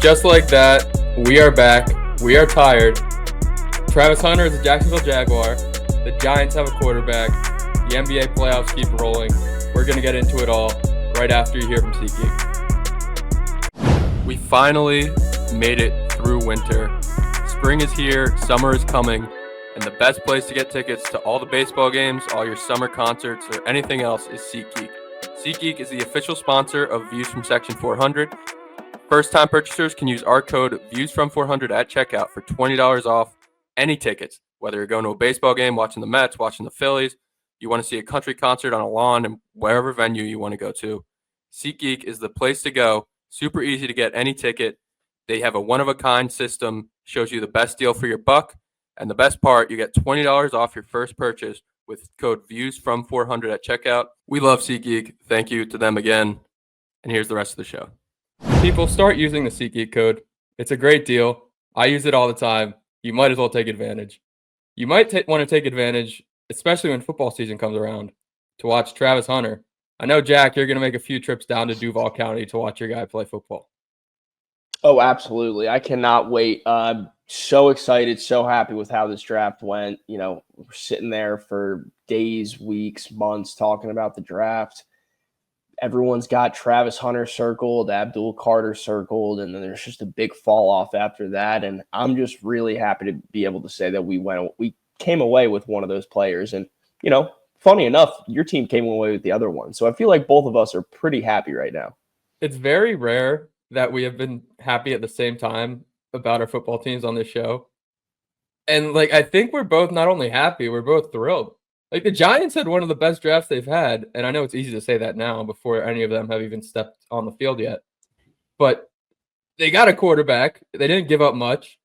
Just like that, we are back. We are tired. Travis Hunter is a Jacksonville Jaguar. The Giants have a quarterback. The NBA playoffs keep rolling. We're going to get into it all right after you hear from SeatGeek. We finally made it through winter. Spring is here, summer is coming, and the best place to get tickets to all the baseball games, all your summer concerts, or anything else is SeatGeek. SeatGeek is the official sponsor of Views from Section 400. First-time purchasers can use our code ViewsFrom400 at checkout for $20 off any tickets, whether you're going to a baseball game, watching the Mets, watching the Phillies, you want to see a country concert on a lawn, and wherever venue you want to go to. SeatGeek is the place to go. Super easy to get any ticket. They have a one-of-a-kind system, shows you the best deal for your buck, and the best part, you get $20 off your first purchase with code ViewsFrom400 at checkout. We love SeatGeek. Thank you to them again. And here's the rest of the show. People, start using the SeatGeek code. It's a great deal. I use it all the time. You might as well take advantage. You might want to take advantage, especially when football season comes around, to watch Travis Hunter. I know, Jack, you're going to make a few trips down to Duval County to watch your guy play football. Oh, absolutely. I cannot wait. I'm so excited, so happy with how this draft went. You know, we're sitting there for days, weeks, months talking about the draft. Everyone's got Travis Hunter circled, Abdul Carter circled, and then there's just a big fall off after that. And I'm just really happy to be able to say that we came away with one of those players. And, you know, funny enough, your team came away with the other one. So I feel like both of us are pretty happy right now. It's very rare that we have been happy at the same time about our football teams on this show. And, I think we're both not only happy, we're both thrilled. The Giants had one of the best drafts they've had, and I know it's easy to say that now before any of them have even stepped on the field yet. But they got a quarterback. They didn't give up much.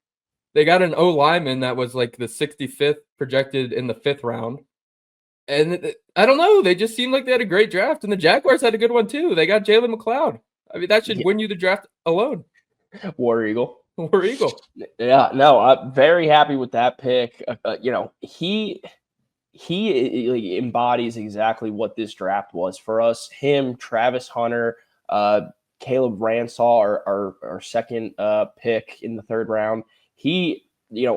They got an O-lineman that was the 65th projected in the 5th round. And I don't know. They just seemed like they had a great draft, and the Jaguars had a good one too. They got Jalen McLeod. I mean, that should win you the draft alone. War Eagle. War Eagle. Yeah, no, I'm very happy with that pick. He embodies exactly what this draft was for us. Him, Travis Hunter, Caleb Ransall, our second pick in the 3rd round.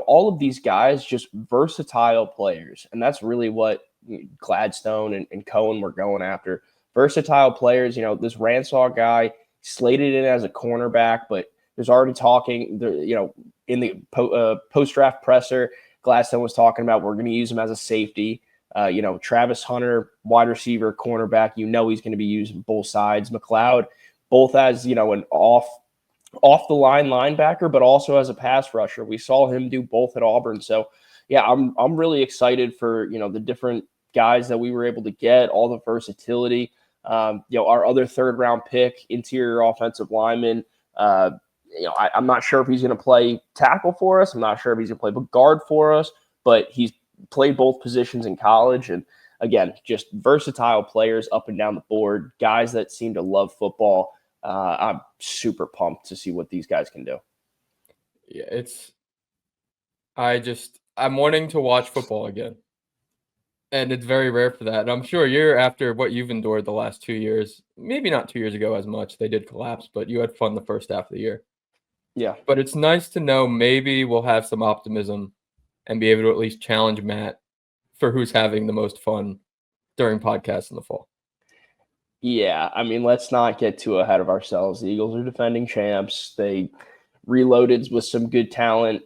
All of these guys, just versatile players. And that's really what Gladstone and Cohen were going after. Versatile players. This Ransall guy slated in as a cornerback, but there's already talking, in the post-draft presser, Gladstone was talking about we're going to use him as a safety. Travis Hunter, wide receiver, cornerback, he's going to be using both sides. McLeod, both as, an off the line linebacker, but also as a pass rusher. We saw him do both at Auburn. So, yeah, I'm really excited for, the different guys that we were able to get, all the versatility. Our other 3rd round pick, interior offensive lineman, I'm not sure if he's going to play tackle for us. I'm not sure if he's going to play guard for us, but he's played both positions in college. And again, just versatile players up and down the board, guys that seem to love football. I'm super pumped to see what these guys can do. Yeah, I'm wanting to watch football again. And it's very rare for that. And I'm sure you're, after what you've endured the last 2 years, maybe not 2 years ago as much, they did collapse, but you had fun the first half of the year. Yeah. But it's nice to know maybe we'll have some optimism and be able to at least challenge Matt for who's having the most fun during podcasts in the fall. Yeah, I mean, let's not get too ahead of ourselves. The Eagles are defending champs. They reloaded with some good talent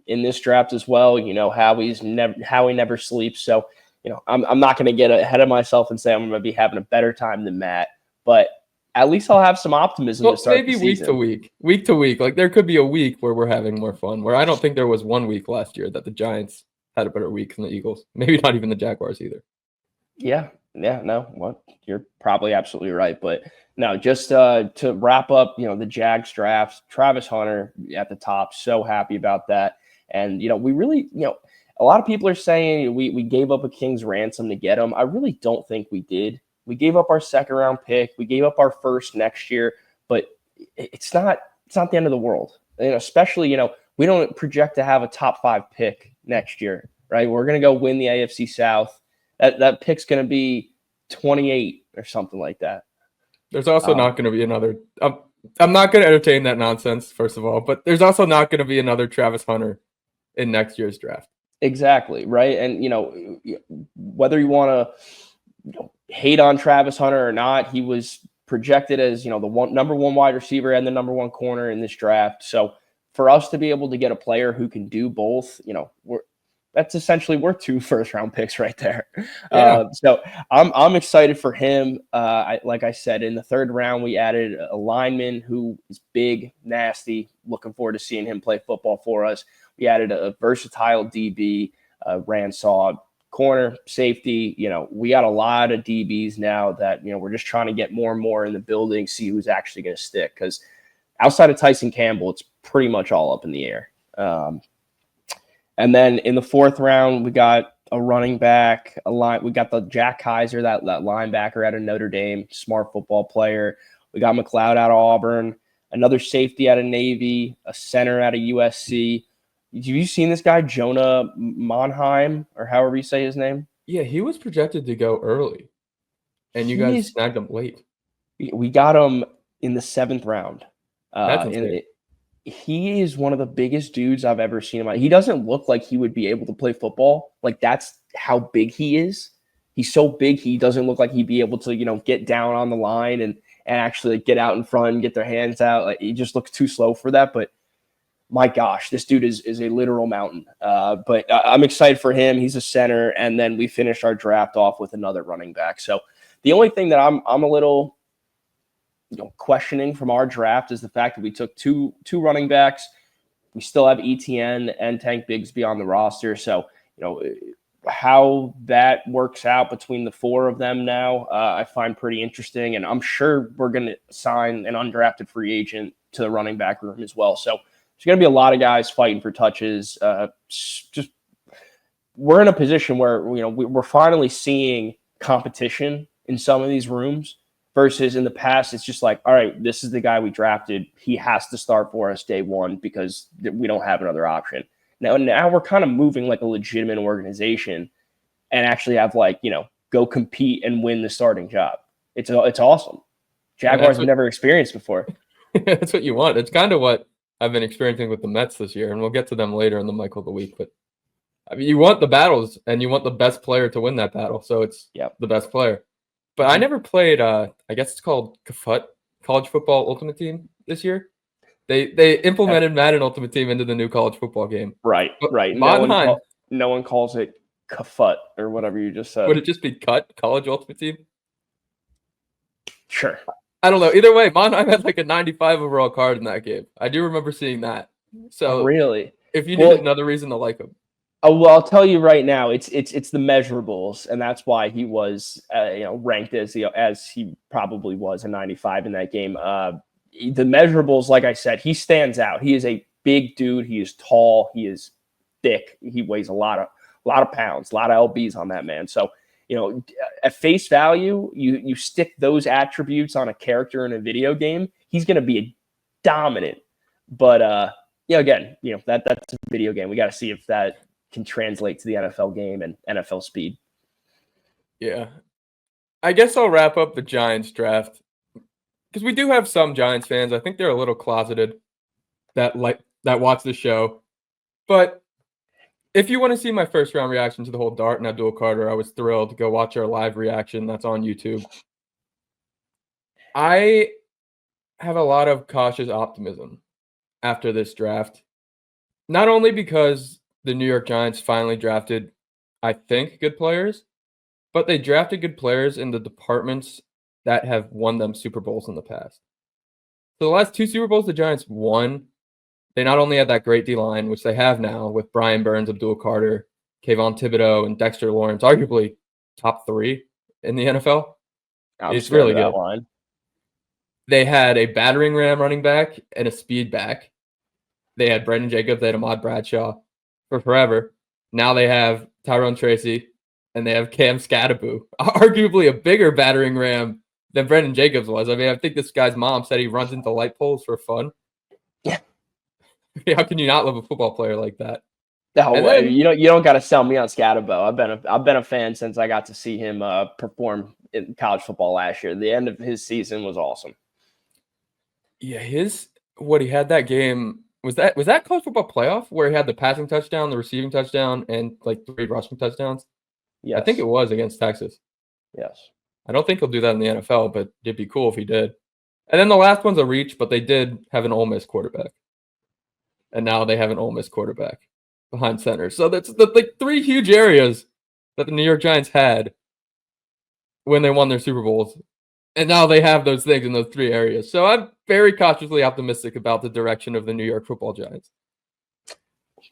in this draft as well. Howie never sleeps. So, I'm not going to get ahead of myself and say I'm going to be having a better time than Matt, but at least I'll have some optimism to start maybe the season. week to week. There could be a week where we're having more fun, where I don't think there was one week last year that the Giants had a better week than the Eagles. Maybe not even the Jaguars either. Yeah, no, well, you're probably absolutely right. But no, just to wrap up, the Jags draft, Travis Hunter at the top, so happy about that. And, we really, a lot of people are saying we gave up a king's ransom to get him. I really don't think we did. We gave up our 2nd round pick. We gave up our 1st next year, but it's not the end of the world. Especially, we don't project to have a top 5 pick next year, right? We're going to go win the AFC South. That pick's going to be 28 or something like that. There's also not going to be another I'm not going to entertain that nonsense, first of all, but there's also not going to be another Travis Hunter in next year's draft. Exactly, right? And, whether you want to hate on Travis Hunter or not, he was projected as, the number one wide receiver and the number one corner in this draft. So for us to be able to get a player who can do both, that's essentially worth 2 first-round picks right there. Yeah. So I'm excited for him. Like I said, in the 3rd round, we added a lineman who is big, nasty. Looking forward to seeing him play football for us. We added a versatile DB, Ransaw, corner, safety. We got a lot of DBs now that, we're just trying to get more and more in the building, see who's actually going to stick. Because outside of Tyson Campbell, it's pretty much all up in the air. And then in the 4th round, we got a running back, we got the Jack Kaiser, that linebacker out of Notre Dame, smart football player. We got McLeod out of Auburn, another safety out of Navy, a center out of USC. Have you seen this guy, Jonah Monheim, or however you say his name? Yeah, he was projected to go early, and you guys snagged him late. We got him in the 7th round. That's insane. He is one of the biggest dudes I've ever seen him. He doesn't look like he would be able to play football. Like, that's how big he is. He's so big, he doesn't look like he'd be able to, get down on the line and actually get out in front and get their hands out. Like, he just looks too slow for that. But my gosh, this dude is a literal mountain. But I'm excited for him. He's a center. And then we finished our draft off with another running back. So the only thing that I'm a little questioning from our draft is the fact that we took two running backs. We still have ETN and Tank Bigsby on the roster. So, how that works out between the 4 of them now, I find pretty interesting. And I'm sure we're going to sign an undrafted free agent to the running back room as well. So there's going to be a lot of guys fighting for touches. Just we're in a position where, we're finally seeing competition in some of these rooms. Versus in the past, it's just like, all right, this is the guy we drafted. He has to start for us day one because we don't have another option. Now we're kind of moving like a legitimate organization and actually have go compete and win the starting job. It's awesome. Jaguars have never experienced before. That's what you want. It's kind of what I've been experiencing with the Mets this year, and we'll get to them later in the Michael of the Week. But I mean, you want the battles, and you want the best player to win that battle. So it's the best player. But I never played, I guess it's called KFUT, College Football Ultimate Team, this year. They implemented Madden Ultimate Team into the new college football game. Right, but right. No one calls it KFUT or whatever you just said. Would it just be CUT, College Ultimate Team? Sure. I don't know. Either way, Monheim had like a 95 overall card in that game. I do remember seeing that. So really, if you need another reason to like him. Oh, well, I'll tell you right now, it's the measurables, and that's why he was ranked as he probably was a 95 in that game. The measurables, like I said, he stands out. He is a big dude. He is tall. He is thick. He weighs a lot of pounds, a lot of lbs on that man. So at face value, you stick those attributes on a character in a video game, he's going to be dominant. But again, that's a video game. We got to see if that can translate to the NFL game and NFL speed. Yeah. I guess I'll wrap up the Giants draft because we do have some Giants fans. I think they're a little closeted that watch the show. But if you want to see my first round reaction to the whole Dart and Abdul Carter, I was thrilled to go watch our live reaction. That's on YouTube. I have a lot of cautious optimism after this draft. Not only because the New York Giants finally drafted, I think, good players, but they drafted good players in the departments that have won them Super Bowls in the past. So the last 2 Super Bowls the Giants won, they not only had that great D-line, which they have now with Brian Burns, Abdul Carter, Kayvon Thibodeau, and Dexter Lawrence, arguably top 3 in the NFL. It's really good. Line. They had a battering ram running back and a speed back. They had Brendan Jacobs, they had Ahmad Bradshaw for forever. Now they have Tyrone Tracy and they have Cam Skattebo, arguably a bigger battering ram than Brendan Jacobs was. I mean, I think this guy's mom said he runs into light poles for fun. Yeah. How can you not love a football player like that? You don't got to sell me on Skattebo. I've been a fan since I got to see him perform in college football last year. The end of his season was awesome. Yeah, what he had that game was that college football playoff where he had the passing touchdown, the receiving touchdown, and like 3 rushing touchdowns? I think it Yes. was against Texas. Yes. I don't think he'll do that in the NFL, but it'd be cool if he did. And then the last one's a reach, but they did have an Ole Miss quarterback. And now they have an Ole Miss quarterback behind center. So that's the like 3 huge areas that the New York Giants had when they won their Super Bowls. And now they have those things in those 3 areas. So I'm very cautiously optimistic about the direction of the New York Football Giants.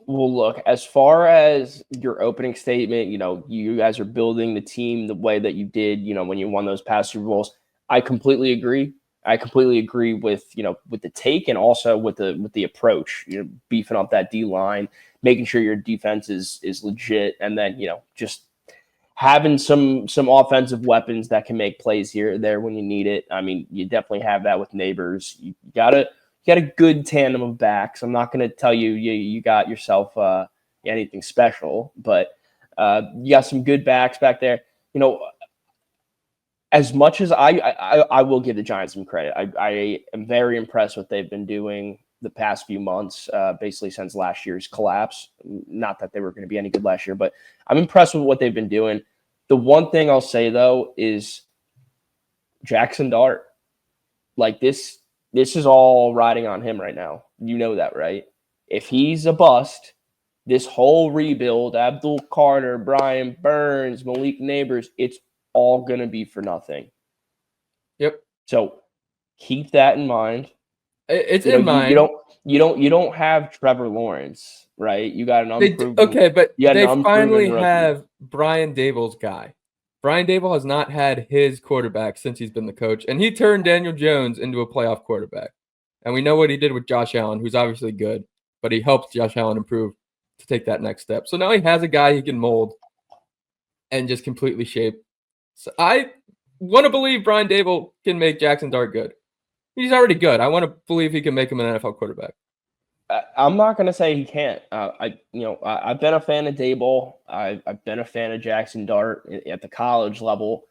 Well, look, as far as your opening statement, you guys are building the team the way that you did, when you won those past Super Bowls. I completely agree. I completely agree with the take and also with the approach. Beefing up that D line, making sure your defense is legit, and then just having some offensive weapons that can make plays here or there when you need it. I mean, you definitely have that with Neighbors. You got a good tandem of backs. I'm not going to tell you got yourself anything special, but you got some good backs back there. As much as I will give the Giants some credit, I am very impressed with what they've been doing the past few months, basically since last year's collapse. Not that they were going to be any good last year, but I'm impressed with what they've been doing. The one thing I'll say, though, is Jackson Dart. Like, this is all riding on him right now. You know that, right? If he's a bust, this whole rebuild, Abdul Carter, Brian Burns, Malik Neighbors, it's all going to be for nothing. Yep. So keep that in mind. It's in mind. You don't have Trevor Lawrence, right? You got an unproven. Okay, but they finally rookie. have Brian Daboll's guy. Brian Daboll has not had his quarterback since he's been the coach, and he turned Daniel Jones into a playoff quarterback. And we know what he did with Josh Allen, who's obviously good, but he helped Josh Allen improve to take that next step. So now he has a guy he can mold and just completely shape. So I want to believe Brian Daboll can make Jackson Dart good. He's already good. I want to believe he can make him an NFL quarterback. I'm not going to say he can't. I've been a fan of Daboll. I've been a fan of Jackson Dart at the college level.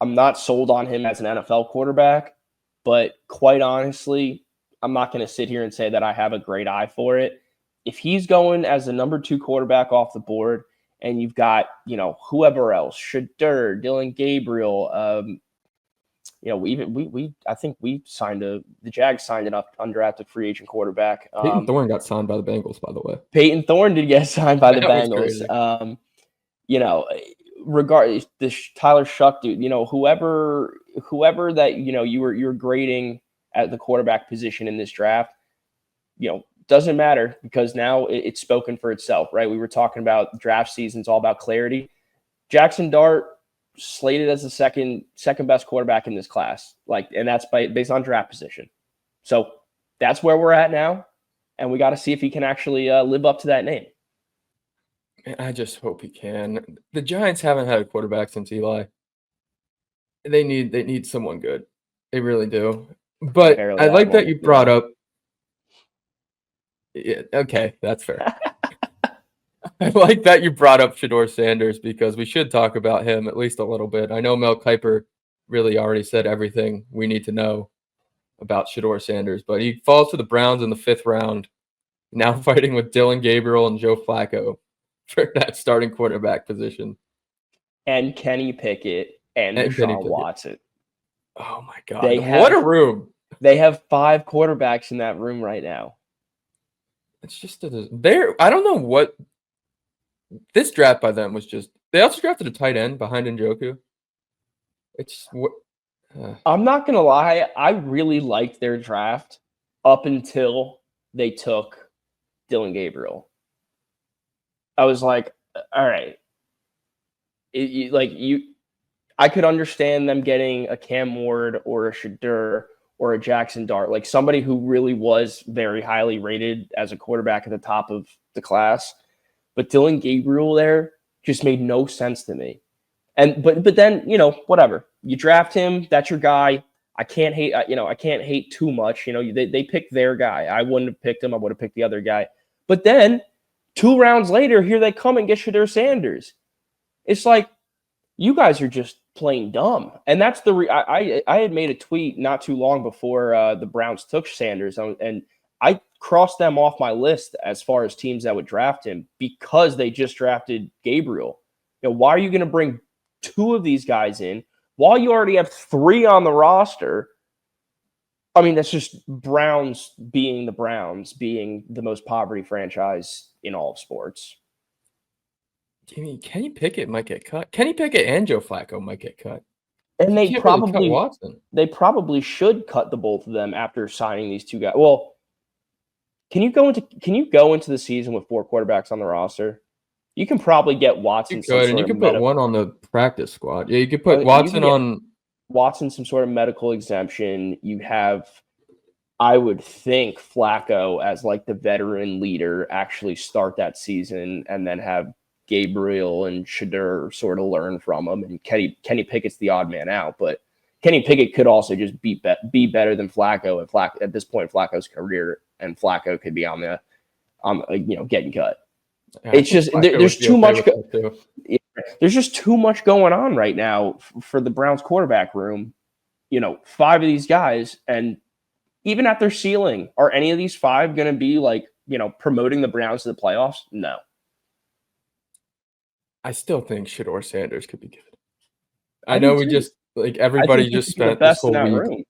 I'm not sold on him as an NFL quarterback, but quite honestly, I'm not going to sit here and say that I have a great eye for it. If he's going as the number 2 quarterback off the board, and you've got whoever else, Shadeur, Dylan Gabriel, I think the Jags signed an undrafted free agent quarterback. Peyton Thorne got signed by the Bengals, by the way. Peyton Thorne did get signed by the Bengals. Regardless, this Tyler Shuck dude, whoever that you're grading at the quarterback position in this draft, doesn't matter because now it's spoken for itself, right? We were talking about draft seasons, all about clarity. Jackson Dart slated as the second best quarterback in this class, and that's based on draft position. So that's where we're at now, and we got to see if he can actually live up to that name. I just hope he can. The Giants haven't had a quarterback since Eli. They need someone good. They really do. But I like that you brought up. Yeah, okay, that's fair. I like that you brought up Shadeur Sanders because we should talk about him at least a little bit. I know Mel Kiper really already said everything we need to know about Shadeur Sanders, but he falls to the Browns in the 5th round, now fighting with Dylan Gabriel and Joe Flacco for that starting quarterback position. And Kenny Pickett and Deshaun Watson. Oh, my God. What a room. They have 5 quarterbacks in that room right now. It's just I don't know what this draft by them was just. They also drafted a tight end behind Njoku. I'm not gonna lie, I really liked their draft up until they took Dylan Gabriel. I was like, all right, I could understand them getting a Cam Ward or a Shadeur or a Jackson Dart, like somebody who really was very highly rated as a quarterback at the top of the class. But Dylan Gabriel there just made no sense to me. But then, whatever. You draft him, that's your guy. I can't hate too much. They picked their guy. I wouldn't have picked him. I would have picked the other guy. But then 2 rounds later, here they come and get Shadeur Sanders. It's like, you guys are just plain dumb. And that's I had made a tweet not too long before the Browns took Sanders, and I crossed them off my list as far as teams that would draft him because they just drafted Gabriel. Why are you going to bring 2 of these guys in while you already have 3 on the roster? I mean, that's just Browns being the Browns, being the most poverty franchise in all of sports. I mean, Kenny Pickett might get cut. Kenny Pickett and Joe Flacco might get cut. And they probably Watson. They probably should cut the both of them after signing these 2 guys. Well, can you go into the season with 4 quarterbacks on the roster? You can probably get Watson. You could put one on the practice squad. Yeah, you could put Watson on. Watson some sort of medical exemption. You have, I would think, Flacco as like the veteran leader actually start that season, and then have Gabriel and Shadeur sort of learn from him. And Kenny Pickett's the odd man out, but Kenny Pickett could also just be better than Flacco at this point in Flacco's career, and Flacco could be on getting cut. Yeah, it's just there's too much. There's just too much going on right now for the Browns quarterback room. 5 of these guys, and even at their ceiling, are any of these 5 going to be like promoting the Browns to the playoffs? No. I still think Shadeur Sanders could be good. I know we just everybody just spent this whole week.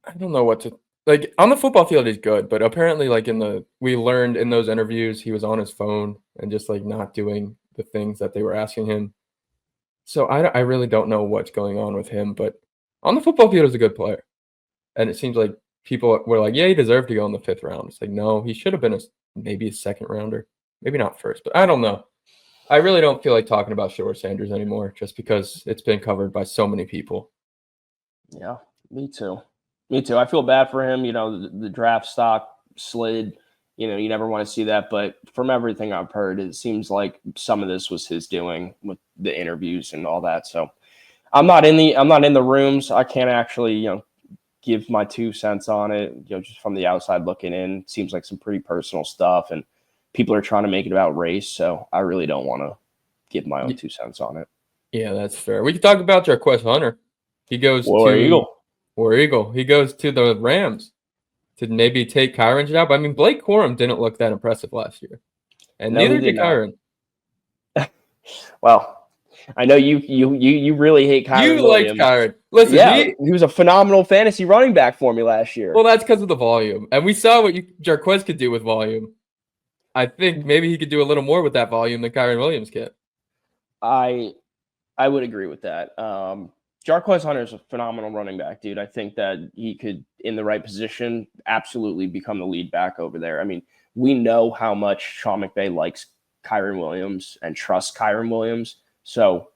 I don't know what to on the football field. He's good, but apparently, we learned in those interviews, he was on his phone and just not doing the things that they were asking him. So I really don't know what's going on with him. But on the football field, he's a good player, and it seems like people were like, "Yeah, he deserved to go in the 5th round." It's no, he should have been maybe a 2nd rounder. Maybe not first, but I don't know. I really don't feel like talking about Shadeur Sanders anymore just because it's been covered by so many people. Yeah, me too. I feel bad for him. The draft stock slid. You never want to see that. But from everything I've heard, it seems like some of this was his doing with the interviews and all that. So I'm not in the rooms. I can't actually, give my 2 cents on it. Just from the outside looking in, it seems like some pretty personal stuff, and people are trying to make it about race, so I really don't want to give my own 2 cents on it. Yeah, that's fair. We can talk about Jarquez Hunter. He goes War Eagle. He goes to the Rams to maybe take Kyron's job. I mean, Blake Corum didn't look that impressive last year, and neither did Kyron. Well, I know you really hate Kyron. You liked Kyron. Listen, yeah, he was a phenomenal fantasy running back for me last year. Well, that's because of the volume, and we saw what Jarquez could do with volume. I think maybe he could do a little more with that volume than Kyron Williams can. I would agree with that. Jarquez Hunter is a phenomenal running back, dude. I think that he could, in the right position, absolutely become the lead back over there. I mean, we know how much Sean McVay likes Kyron Williams and trusts Kyron Williams. So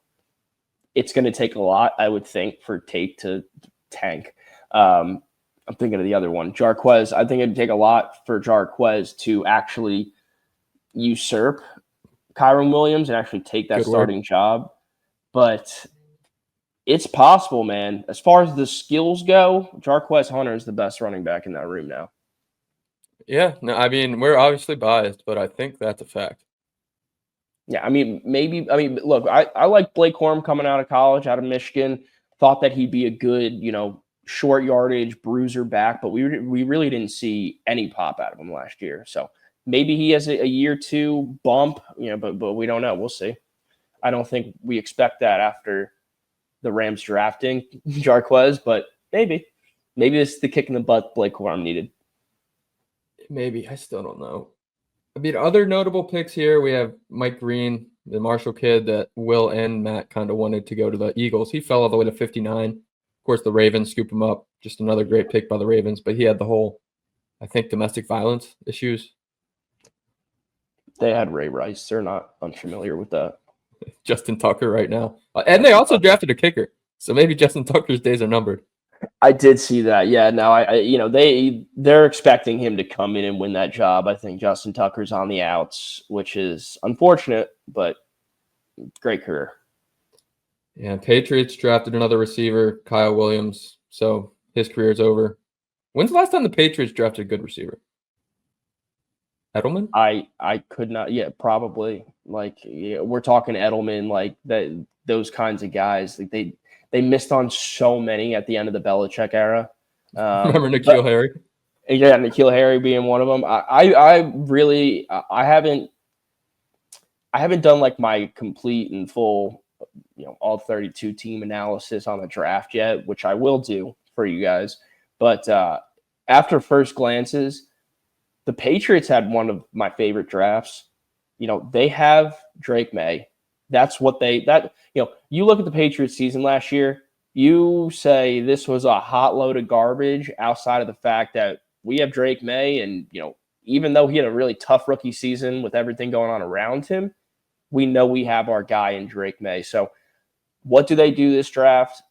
it's going to take a lot, I would think, for Tate to tank. I'm thinking of the other one, Jarquez. I think it'd take a lot for Jarquez to actually usurp Kyron Williams and actually take that starting job. But it's possible, man. As far as the skills go, Jarquez Hunter is the best running back in that room now. Yeah, no, I mean, we're obviously biased, but I think that's a fact. Yeah, look, I like Blake Corum coming out of college, out of Michigan. Thought that he'd be a good, short yardage bruiser back, but we really didn't see any pop out of him last year. So maybe he has a year 2 bump, but we don't know. We'll see. I don't think we expect that after the Rams drafting Jarquez, but maybe this is the kick in the butt Blake Corum needed. Maybe. I still don't know. I mean, other notable picks here, we have Mike Green, the Marshall kid that Will and Matt kind of wanted to go to the Eagles. He fell all the way to 59. Of course, the Ravens scoop him up. Just another great pick by the Ravens, but he had the whole, I think, domestic violence issues. They had Ray Rice. They're not unfamiliar with that. Justin Tucker right now. And they also drafted a kicker. So maybe Justin Tucker's days are numbered. I did see that. Yeah. Now they're expecting him to come in and win that job. I think Justin Tucker's on the outs, which is unfortunate, but great career. Yeah. Patriots drafted another receiver, Kyle Williams. So his career's over. When's the last time the Patriots drafted a good receiver? Edelman? I could not. Yeah, probably. Like we're talking Edelman, like that. Those kinds of guys, like they missed on so many at the end of the Belichick era. Remember N'Keal Harry? Yeah, N'Keal Harry being one of them. I haven't done like my complete and full, all 32 team analysis on the draft yet, which I will do for you guys. But after first glances, the Patriots had one of my favorite drafts. They have Drake Maye. That's what you look at the Patriots season last year, you say this was a hot load of garbage outside of the fact that we have Drake Maye. And, even though he had a really tough rookie season with everything going on around him, we know we have our guy in Drake Maye. So what do they do this draft?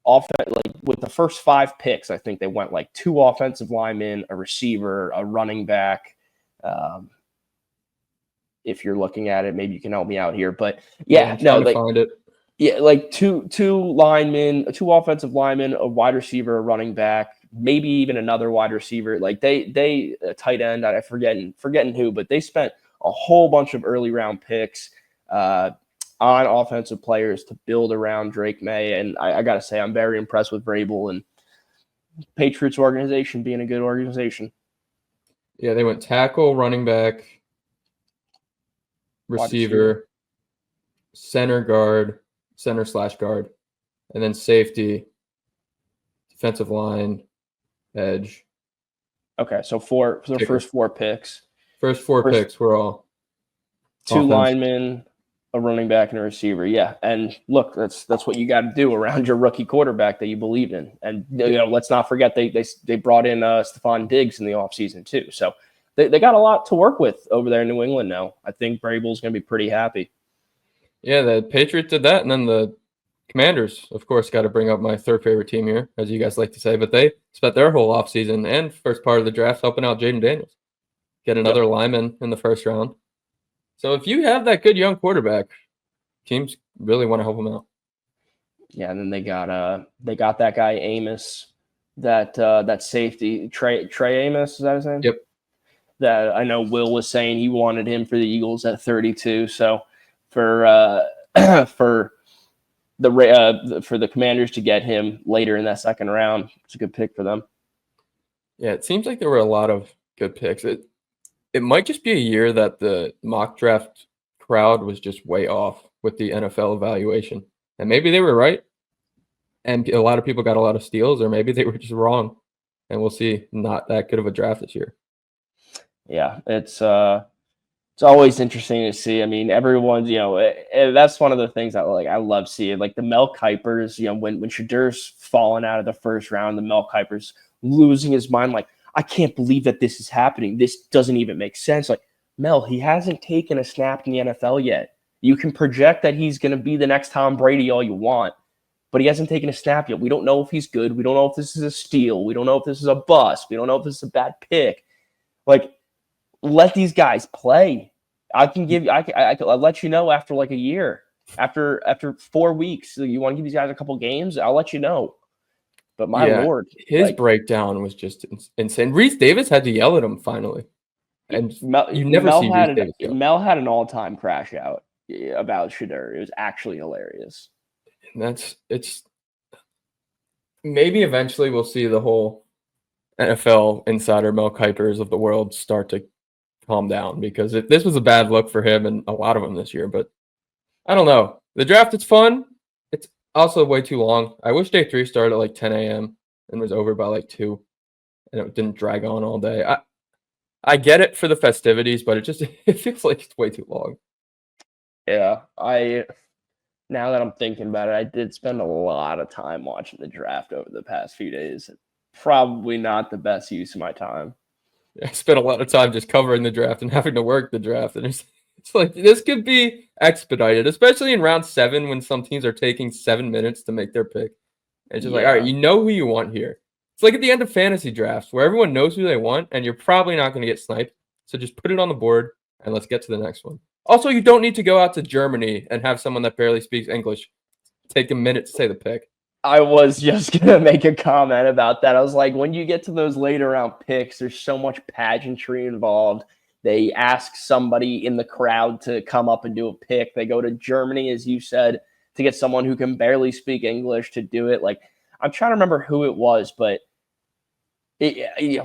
Like with the first 5 picks, I think they went like 2 offensive linemen, a receiver, a running back. If you're looking at it, maybe you can help me out here. But find it. Yeah, like two linemen, 2 offensive linemen, a wide receiver, a running back, maybe even another wide receiver. Like they a tight end, I'm forgetting who, but they spent a whole bunch of early round picks on offensive players to build around Drake Maye. And I got to say, I'm very impressed with Vrabel and Patriots organization being a good organization. Yeah, they went tackle, running back, receiver, center/guard, and then safety, defensive line, edge. Okay, so for the first 4 picks. First 4 picks were all 2 offense. Linemen, a running back, and a receiver. Yeah, and look, that's what you got to do around your rookie quarterback that you believe in. And let's not forget they brought in Stephon Diggs in the offseason too. So they got a lot to work with over there in New England now. I think Vrabel's going to be pretty happy. Yeah, the Patriots did that, and then the Commanders, of course, got to bring up my 3rd favorite team here, as you guys like to say, but they spent their whole offseason and first part of the draft helping out Jaden Daniels. Get another lineman in the first round. So if you have that good young quarterback, teams really want to help him out. Yeah, and then they got that guy Amos, that safety, Trey Amos, is that his name? Yep. That I know Will was saying he wanted him for the Eagles at 32. So for the Commanders to get him later in that second round, it's a good pick for them. Yeah, it seems like there were a lot of good picks. It might just be a year that the mock draft crowd was just way off with the NFL evaluation. And maybe they were right, and a lot of people got a lot of steals, or maybe they were just wrong. And we'll see not that good of a draft this year. Yeah, it's always interesting to see. I mean, everyone's, that's one of the things that I love seeing. Like the Mel Kipers, when Shadeur's falling out of the first round, the Mel Kipers losing his mind, like, I can't believe that this is happening. This doesn't even make sense. Like, Mel, he hasn't taken a snap in the NFL yet. You can project that he's going to be the next Tom Brady all you want, but he hasn't taken a snap yet. We don't know if he's good. We don't know if this is a steal. We don't know if this is a bust. We don't know if this is a bad pick. Like, let these guys play. I'll let you know after like a year, after 4 weeks. You want to give these guys a couple games? I'll let you know. But my Lord, his breakdown was just insane. Reese Davis had to yell at him finally, and you never see Reese Davis. Mel had an all-time crash out about Shadeur. It was actually hilarious. And it's maybe eventually we'll see the whole NFL insider Mel Kipers of the world start to calm down, because this was a bad look for him and a lot of them this year. But I don't know. The draft is fun. It's also way too long. I wish day 3 started at like 10 a.m. and was over by like 2, and it didn't drag on all day. I get it for the festivities, but it feels like it's way too long. Yeah, now that I'm thinking about it, I did spend a lot of time watching the draft over the past few days. Probably not the best use of my time. I spent a lot of time just covering the draft and having to work the draft, and it's like this could be expedited, especially in round 7 when some teams are taking 7 minutes to make their pick. It's just like, all right, you know who you want here. It's like at the end of fantasy drafts where everyone knows who they want, and you're probably not going to get sniped. So just put it on the board, and let's get to the next one. Also, you don't need to go out to Germany and have someone that barely speaks English take a minute to say the pick. I was just going to make a comment about that. I was like, when you get to those later round picks, there's so much pageantry involved. They ask somebody in the crowd to come up and do a pick. They go to Germany, as you said, to get someone who can barely speak English to do it. Like, I'm trying to remember who it was, but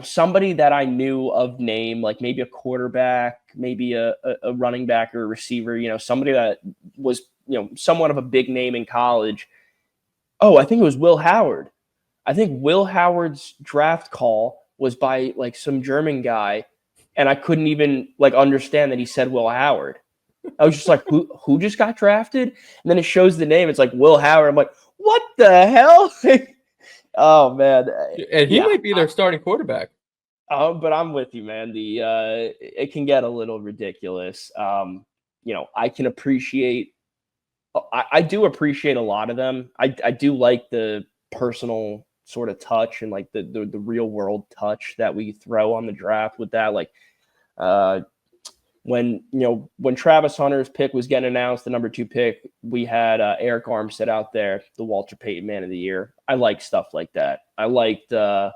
somebody that I knew of name, like maybe a quarterback, maybe a running back or a receiver, somebody that was, somewhat of a big name in college. Oh, I think it was Will Howard. I think Will Howard's draft call was by like some German guy, and I couldn't even like understand that he said Will Howard. I was just like, who just got drafted? And then it shows the name. It's like Will Howard. I'm like, what the hell? Oh man, and he might be their starting quarterback. But I'm with you, man. It can get a little ridiculous. I can appreciate. I do appreciate a lot of them. I do like the personal sort of touch and like the real world touch that we throw on the draft with that. Like, when Travis Hunter's pick was getting announced, the number 2 pick, we had Eric Armstead out there, the Walter Payton Man of the Year. I like stuff like that. I liked, the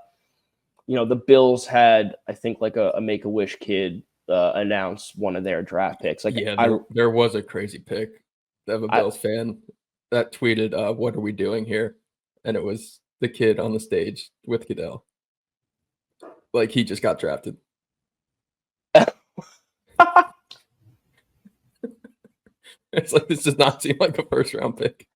Bills had, I think, like a Make-A-Wish kid announce one of their draft picks. Like, there was a crazy pick of a Bills fan that tweeted, "What are we doing here?" And it was the kid on the stage with Goodell. Like, he just got drafted. It's like, this does not seem like a first round pick.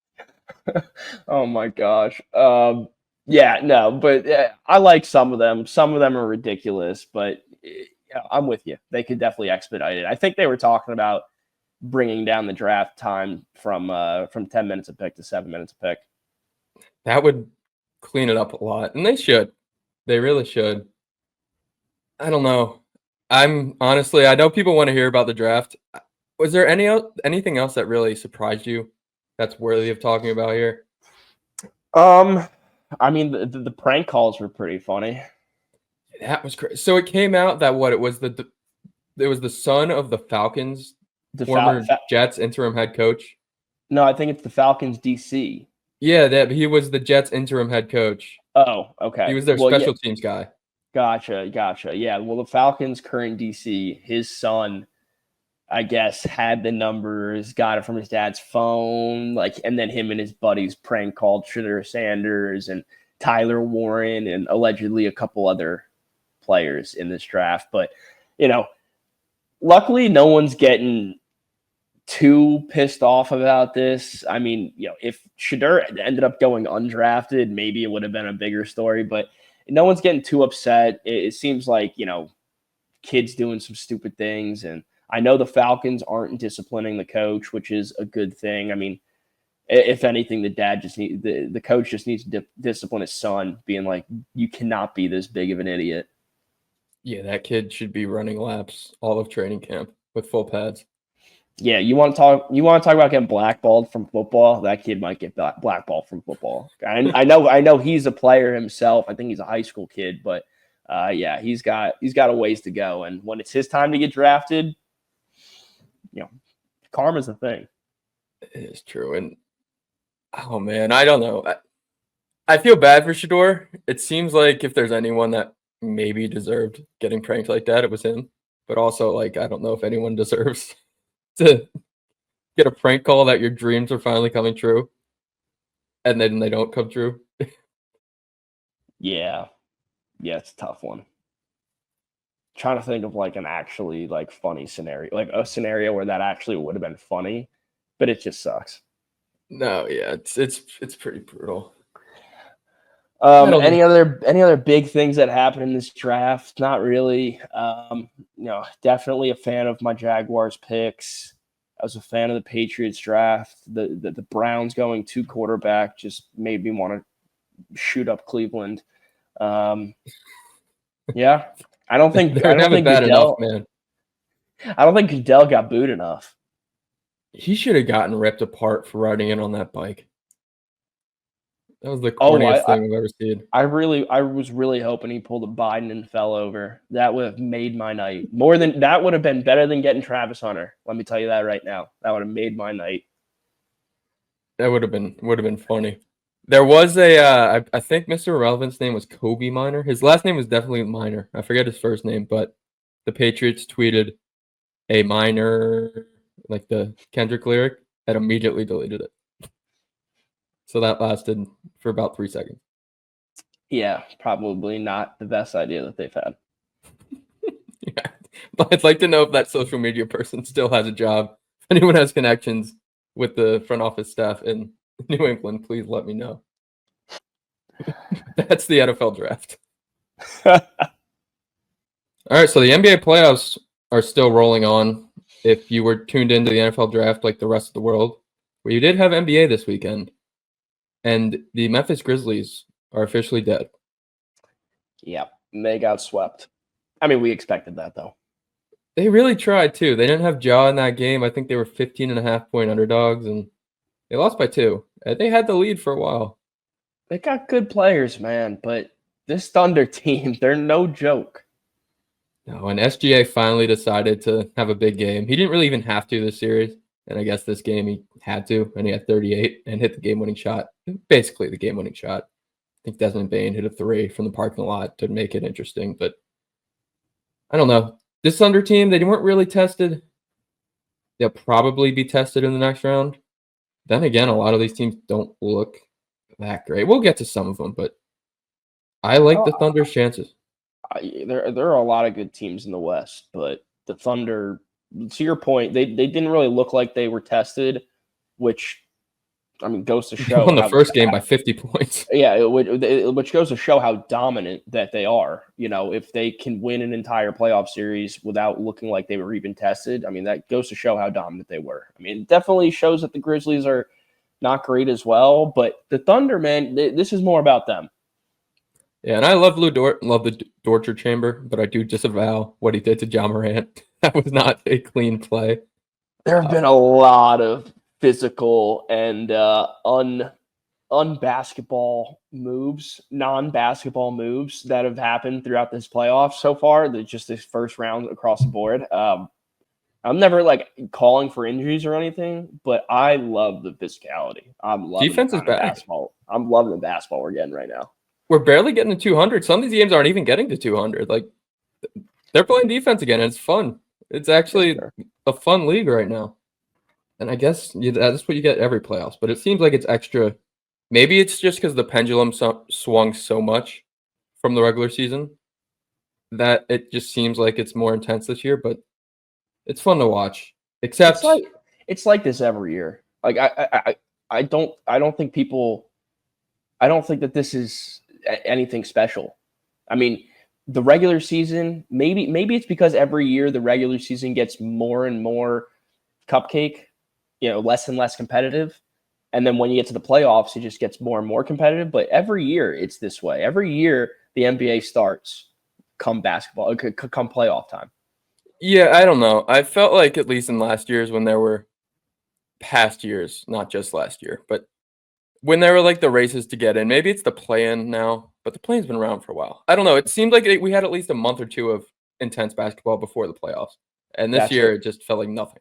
Oh my gosh. Yeah, no, but I like some of them. Some of them are ridiculous, but I'm with you. They could definitely expedite it. I think they were talking about bringing down the draft time from 10 minutes a pick to 7 minutes a pick. That would clean it up a lot, and they should. They really should. I don't know. I know people want to hear about the draft. Was there anything else that really surprised you that's worthy of talking about here? I mean, the prank calls were pretty funny. That was crazy. So it came out that it was the son of the Falcons, former Jets interim head coach. No, I think it's the Falcons DC. Yeah, that he was the Jets interim head coach. Oh, okay. He was their special teams guy. Gotcha. Yeah. Well, the Falcons' current DC, his son, I guess, had the numbers, got it from his dad's phone, and then him and his buddies prank called Shadeur Sanders and Tyler Warren and allegedly a couple other players in this draft. But, luckily no one's getting too pissed off about this. I mean, if Shadeur ended up going undrafted, maybe it would have been a bigger story, but no one's getting too upset. It seems like, kids doing some stupid things, and I know the Falcons aren't disciplining the coach, which is a good thing. I mean, if anything, the coach just needs to discipline his son, being like, you cannot be this big of an idiot. Yeah, that kid should be running laps all of training camp with full pads. Yeah, you want to talk about getting blackballed from football? That kid might get blackballed from football. I know he's a player himself. I think he's a high school kid, but yeah, he's got a ways to go. And when it's his time to get drafted, karma's a thing. It is true. And oh man, I don't know. I feel bad for Shadeur. It seems like if there's anyone that maybe deserved getting pranked like that, it was him. But also, I don't know if anyone deserves to get a prank call that your dreams are finally coming true and then they don't come true. Yeah, it's a tough one. Trying to think of an actually funny scenario, a scenario where that actually would have been funny, but it just sucks. No, yeah, it's pretty brutal. Any other big things that happened in this draft? Not really. Definitely a fan of my Jaguars picks. I was a fan of the Patriots draft. The Browns going 2 quarterback just made me want to shoot up Cleveland. Yeah, I don't think Goodell, man. I don't think Goodell got booed enough. He should have gotten ripped apart for riding in on that bike. That was the corniest thing I've ever seen. I was really hoping he pulled a Biden and fell over. That would have made my night. That would have been better than getting Travis Hunter. Let me tell you that right now. That would have made my night. That would have been funny. There was I think Mr. Irrelevant's name was Kobe Minor. His last name was definitely Minor. I forget his first name, but the Patriots tweeted a minor, like the Kendrick lyric, and immediately deleted it. So that lasted for about 3 seconds. Yeah, probably not the best idea that they've had. Yeah, but I'd like to know if that social media person still has a job. If anyone has connections with the front office staff in New England, please let me know. That's the NFL draft. All right, so the NBA playoffs are still rolling on. If you were tuned into the NFL draft like the rest of the world, well, you did have NBA this weekend, and the Memphis Grizzlies are officially dead. Yeah, they got swept. I mean, we expected that, though. They really tried, too. They didn't have Ja in that game. I think they were 15.5-point underdogs, and they lost by 2. They had the lead for a while. They got good players, man, but this Thunder team, they're no joke. No, and SGA finally decided to have a big game. He didn't really even have to this series, and I guess this game he had to, and he had 38 and hit the game-winning shot. Basically the game-winning shot. I think Desmond Bane hit a 3 from the parking lot to make it interesting, but I don't know. This Thunder team, they weren't really tested. They'll probably be tested in the next round. Then again, a lot of these teams don't look that great. We'll get to some of them, but I like the Thunder's chances. There are a lot of good teams in the West, but the Thunder, to your point, they didn't really look like they were tested, which, I mean, goes to show. They won the first game by 50 points. Yeah, which goes to show how dominant that they are. You know, if they can win an entire playoff series without looking like they were even tested, I mean, that goes to show how dominant they were. I mean, it definitely shows that the Grizzlies are not great as well, but the Thunder, man, this is more about them. Yeah, and I love Lou Dort, love the torture chamber, but I do disavow what he did to John Morant. That was not a clean play. There have been a lot of physical and non-basketball moves that have happened throughout this playoff so far. That just this first round across the board. I'm never like calling for injuries or anything, but I love the physicality. I'm loving defense is bad. Basketball. I'm loving the basketball we're getting right now. We're barely getting to 200. Some of these games aren't even getting to 200. Like, they're playing defense again, and it's fun. It's actually a fun league right now. And I guess that's what you get every playoffs. But it seems like it's extra. Maybe it's just because the pendulum swung so much from the regular season that it just seems like it's more intense this year. But it's fun to watch. Except it's like this every year. Like I don't think that this is anything special. I mean, the regular season, maybe it's because every year the regular season gets more and more cupcake, less and less competitive. And then when you get to the playoffs, it just gets more and more competitive. But every year it's this way. Every year the NBA starts come playoff time. Yeah, I don't know. I felt like at least in last year's when there were past years, not just last year, but when there were like the races to get in, maybe it's the play-in now, but the play-in's been around for a while. I don't know. It seemed like we had at least a month or two of intense basketball before the playoffs. And this year, it just felt like nothing.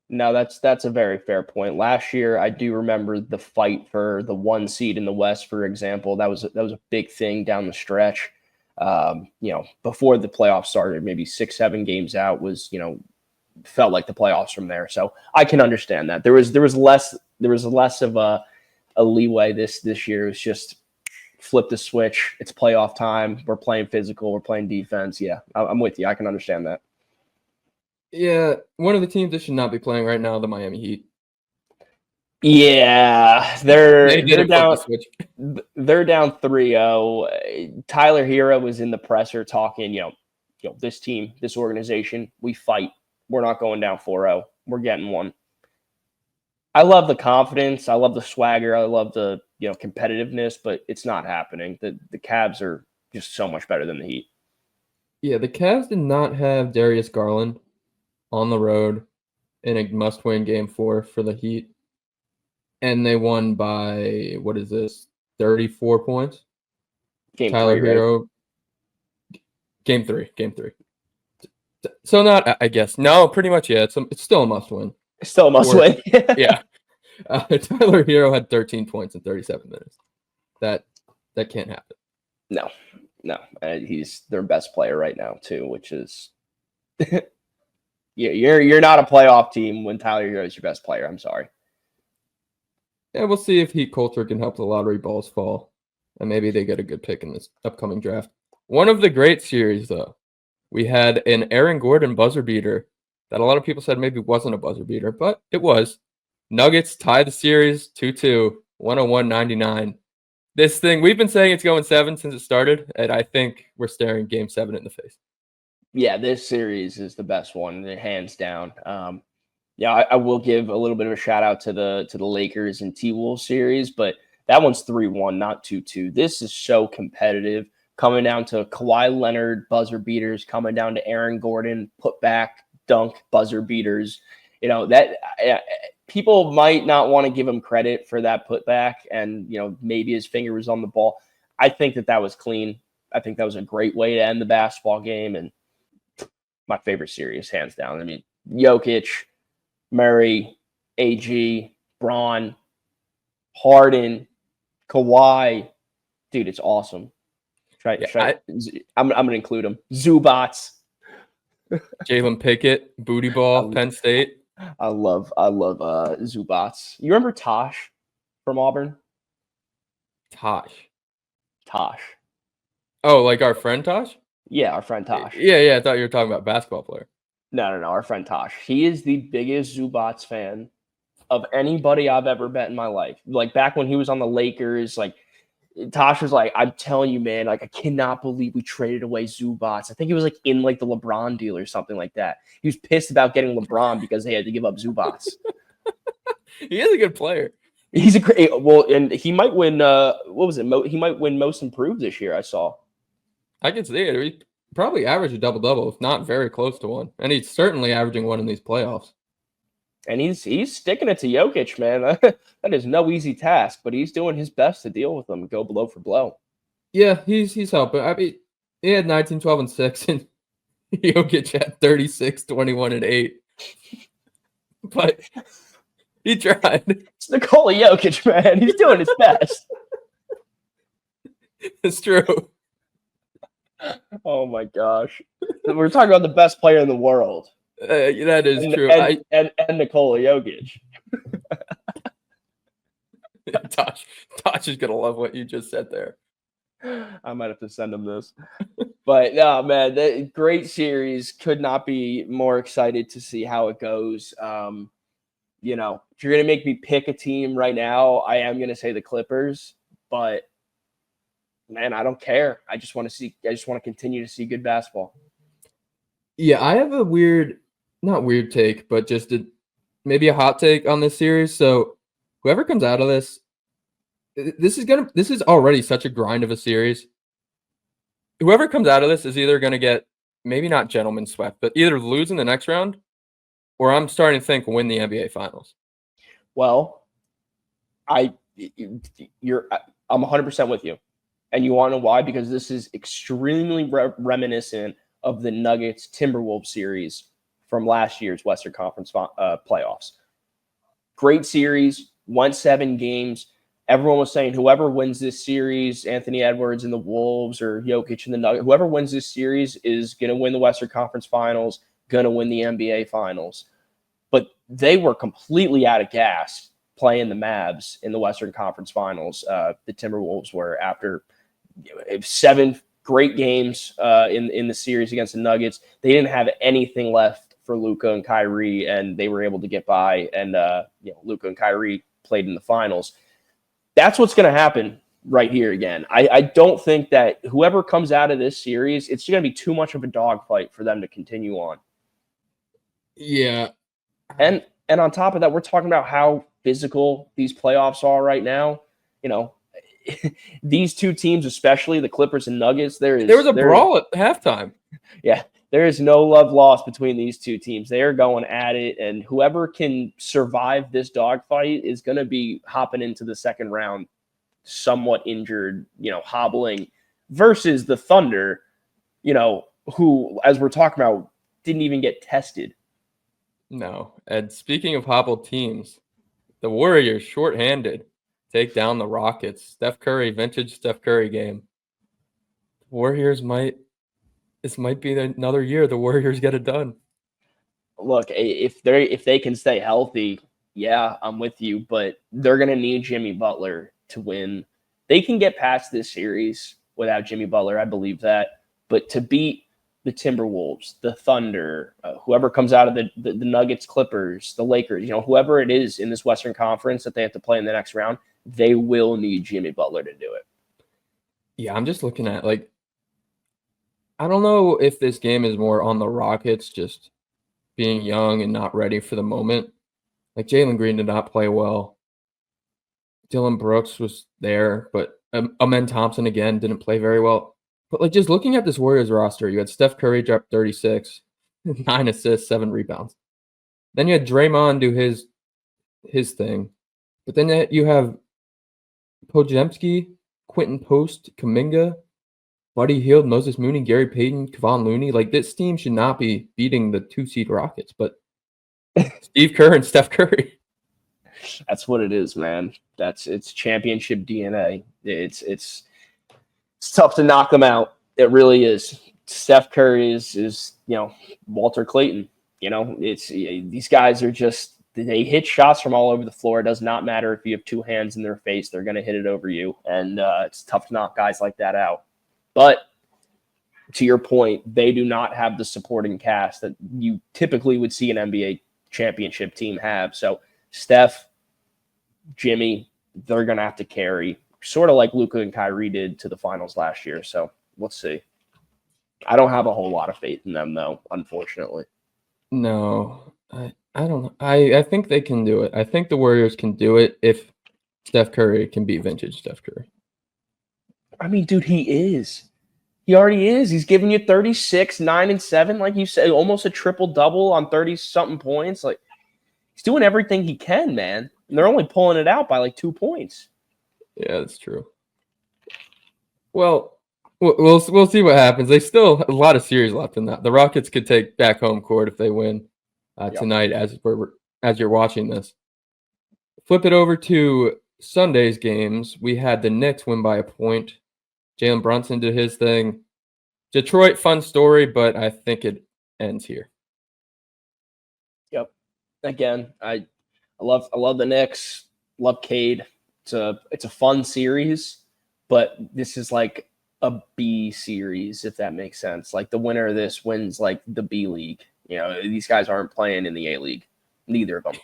No, that's a very fair point. Last year, I do remember the fight for the 1 seed in the West, for example. That was a big thing down the stretch. Before the playoffs started, maybe 6-7 games out was, felt like the playoffs from there. So I can understand that. There was less of a leeway this year. It's just flip the switch. It's playoff time. We're playing physical. We're playing defense. Yeah, I'm with you. I can understand that. Yeah, one of the teams that should not be playing right now, the Miami Heat. Yeah, they're down. They're down 3-0. Tyler Hero was in the presser talking, this team, this organization, we fight. We're not going down 4-0. We're getting one. I love the confidence. I love the swagger. I love the competitiveness, but it's not happening. The Cavs are just so much better than the Heat. Yeah, the Cavs did not have Darius Garland on the road in a must-win Game 4 for the Heat. And they won by, 34 points? Tyler Hero. Right? Game 3. So not, I guess. No, pretty much, yeah. It's still a must-win. It's still a must-win. Yeah. Tyler Hero had 13 points in 37 minutes. That can't happen. No. He's their best player right now, too, which is You're not a playoff team when Tyler Hero is your best player. I'm sorry. Yeah, we'll see if heat culture can help the lottery balls fall, and maybe they get a good pick in this upcoming draft. One of the great series, though, we had an Aaron Gordon buzzer beater that a lot of people said maybe wasn't a buzzer beater, but it was. Nuggets tied the series 2-2, 101-99. This thing, we've been saying it's going 7 since it started, and I think we're staring Game 7 in the face. Yeah, this series is the best one, hands down. I will give a little bit of a shout out to the Lakers and T-Wolves series, but that one's 3-1, not 2-2. This is so competitive, coming down to Kawhi Leonard buzzer beaters, coming down to Aaron Gordon put back dunk buzzer beaters. That people might not want to give him credit for that putback, and maybe his finger was on the ball. I think that was clean. I think that was a great way to end the basketball game, and my favorite series, hands down. I mean, Jokic, Murray, AG, Braun, Harden, Kawhi. Dude, it's awesome. I'm going to include them. Zubats. Jalen Pickett, booty ball, Penn State. I love Zubats. You remember Tosh from Auburn? Tosh. Oh, like our friend Tosh? Yeah, our friend Tosh. Yeah. I thought you were talking about basketball player. No. Our friend Tosh. He is the biggest Zubats fan of anybody I've ever met in my life. Like back when he was on the Lakers, like Tosh was like, I'm telling you, man, like I cannot believe we traded away Zubats. I think he was like in like the LeBron deal or something like that. He was pissed about getting LeBron because they had to give up Zubats. He is a good player. He's a great and he might win. What was it? He might win Most Improved this year. I saw. I can see it. He probably averaged a double-double, if not very close to one. And he's certainly averaging one in these playoffs. And he's sticking it to Jokic, man. That is no easy task, but he's doing his best to deal with them and go blow for blow. Yeah, he's helping. I mean, he had 19, 12, and 6, and Jokic had 36, 21, and 8. But he tried. It's Nikola Jokic, man. He's doing his best. It's true. Oh my gosh. We're talking about the best player in the world. That is true. And Nikola Jokic. Tosh is gonna love what you just said there. I might have to send him this. But no, man, the great series. Could not be more excited to see how it goes. If you're gonna make me pick a team right now, I am gonna say the Clippers, but man, I don't care. I just want to continue to see good basketball. Yeah, I have a not weird take, but just maybe a hot take on this series. So whoever comes out of this is already such a grind of a series. Whoever comes out of this is either going to get, maybe not gentleman swept, but either lose in the next round, or I'm starting to think win the NBA Finals. Well, I'm 100% with you. And you want to know why? Because this is extremely reminiscent of the Nuggets Timberwolves series from last year's Western Conference playoffs. Great series, went 7 games. Everyone was saying whoever wins this series, Anthony Edwards and the Wolves or Jokic and the Nuggets, whoever wins this series is going to win the Western Conference Finals, going to win the NBA Finals. But they were completely out of gas playing the Mavs in the Western Conference Finals. The Timberwolves were after 7 great games in the series against the Nuggets. They didn't have anything left for Luka and Kyrie, and they were able to get by. And Luka and Kyrie played in the finals. That's what's going to happen right here again. I don't think that whoever comes out of this series, it's going to be too much of a dogfight for them to continue on. Yeah. And on top of that, we're talking about how physical these playoffs are right now. These two teams, especially the Clippers and Nuggets, there was a brawl at halftime. Yeah, there is no love lost between these two teams. They are going at it, and whoever can survive this dogfight is going to be hopping into the second round somewhat injured, hobbling, versus the Thunder, who, as we're talking about, didn't even get tested. No. And speaking of hobbled teams, the Warriors shorthanded take down the Rockets. Steph Curry, vintage Steph Curry game. Warriors might this might be another year the Warriors get it done. Look, if they can stay healthy, yeah, I'm with you, but they're gonna need Jimmy Butler to win. They can get past this series without Jimmy Butler, I believe that. But to beat the Timberwolves, the Thunder, whoever comes out of the Nuggets, Clippers, the Lakers, whoever it is in this Western Conference that they have to play in the next round, they will need Jimmy Butler to do it. Yeah, I'm just looking at, like, I don't know if this game is more on the Rockets just being young and not ready for the moment. Like, Jalen Green did not play well. Dylan Brooks was there, but Amen Thompson, again, didn't play very well. But, like, just looking at this Warriors roster, you had Steph Curry drop 36, 9 assists, 7 rebounds. Then you had Draymond do his thing. But then you have Podziemski, Quentin Post, Kuminga, Buddy Hield, Moses Mooney, Gary Payton, Kevon Looney. Like, this team should not be beating the 2-seed Rockets, but Steve Kerr and Steph Curry. That's what it is, man. It's championship DNA. It's tough to knock them out. It really is. Steph Curry is Walter Clayton. These guys are just, they hit shots from all over the floor. It does not matter if you have two hands in their face; they're going to hit it over you, and it's tough to knock guys like that out. But to your point, they do not have the supporting cast that you typically would see an NBA championship team have. So Steph, Jimmy, they're going to have to carry, sort of like Luka and Kyrie did to the finals last year. So let's see. I don't have a whole lot of faith in them, though, unfortunately. No, I don't know. I think they can do it. I think the Warriors can do it if Steph Curry can be vintage Steph Curry. I mean, dude, he is. He already is. He's giving you 36, 9, and 7, like you said, almost a triple-double on 30-something points. Like, he's doing everything he can, man. And they're only pulling it out by, like, 2 points. Yeah, that's true. Well, we'll see what happens. They still have a lot of series left in that. The Rockets could take back home court if they win tonight as you're watching this. Flip it over to Sunday's games. We had the Knicks win by a point. Jalen Brunson did his thing. Detroit, fun story, but I think it ends here. Yep. Again, I love the Knicks. Love Cade. It's a fun series, but this is like a B series, if that makes sense. Like, the winner of this wins like the B League. These guys aren't playing in the A League. Neither of them.